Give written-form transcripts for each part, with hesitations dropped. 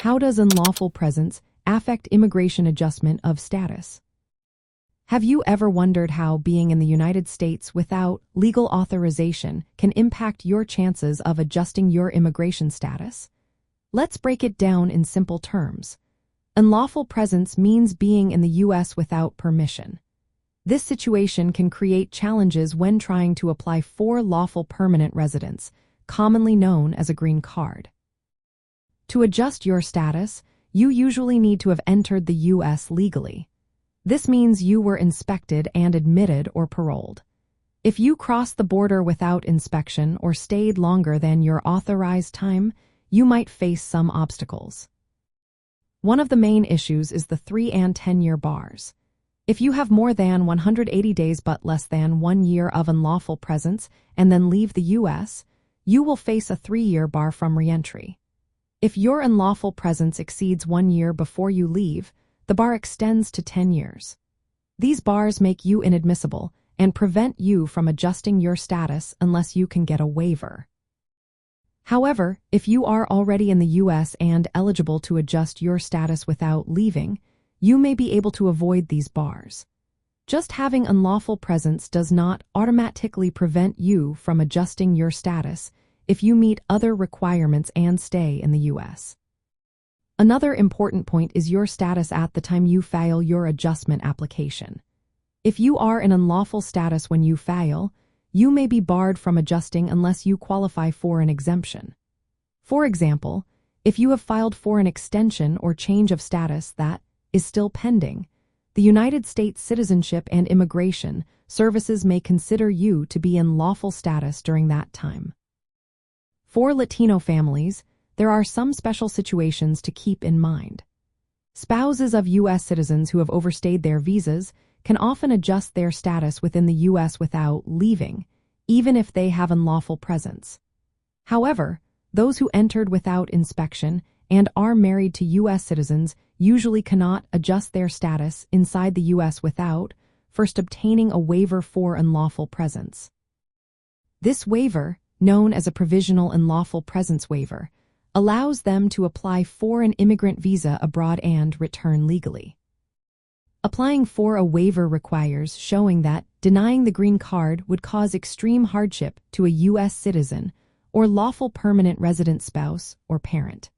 How does unlawful presence affect immigration adjustment of status? Have you ever wondered how being in the United States without legal authorization can impact your chances of adjusting your immigration status? Let's break it down in simple terms. Unlawful presence means being in the U.S. without permission. This situation can create challenges when trying to apply for lawful permanent residence, commonly known as a green card. To adjust your status, you usually need to have entered the U.S. legally. This means you were inspected and admitted or paroled. If you crossed the border without inspection or stayed longer than your authorized time, you might face some obstacles. One of the main issues is the 3 and 10-year bars. If you have more than 180 days but less than 1 year of unlawful presence and then leave the U.S., you will face a 3-year bar from reentry. If your unlawful presence exceeds 1 year before you leave, the bar extends to 10 years. These bars make you inadmissible and prevent you from adjusting your status unless you can get a waiver. However, if you are already in the U.S. and eligible to adjust your status without leaving, you may be able to avoid these bars. Just having unlawful presence does not automatically prevent you from adjusting your status if you meet other requirements and stay in the U.S. Another important point is your status at the time you file your adjustment application. If you are in unlawful status when you file, you may be barred from adjusting unless you qualify for an exemption. For example, if you have filed for an extension or change of status that is still pending, the United States Citizenship and Immigration Services may consider you to be in lawful status during that time. For Latino families, there are some special situations to keep in mind. Spouses of U.S. citizens who have overstayed their visas can often adjust their status within the U.S. without leaving, even if they have unlawful presence. However, those who entered without inspection and are married to U.S. citizens usually cannot adjust their status inside the U.S. without first obtaining a waiver for unlawful presence. This waiver, known as a provisional unlawful presence waiver, allows them to apply for an immigrant visa abroad and return legally. Applying for a waiver requires showing that denying the green card would cause extreme hardship to a U.S. citizen or lawful permanent resident spouse or parent.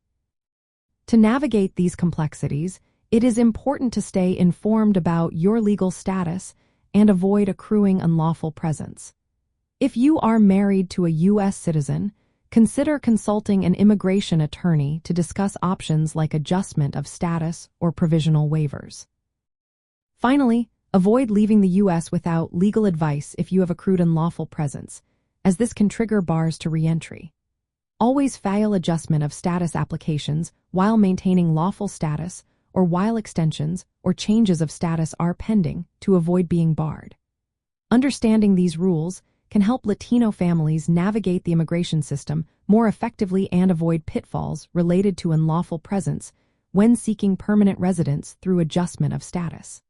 To navigate these complexities, it is important to stay informed about your legal status and avoid accruing unlawful presence. If you are married to a U.S. citizen, consider consulting an immigration attorney to discuss options like adjustment of status or provisional waivers. Finally, avoid leaving the U.S. without legal advice if you have accrued unlawful presence, as this can trigger bars to reentry. Always file adjustment of status applications while maintaining lawful status or while extensions or changes of status are pending to avoid being barred. Understanding these rules can help Latino families navigate the immigration system more effectively and avoid pitfalls related to unlawful presence when seeking permanent residence through adjustment of status.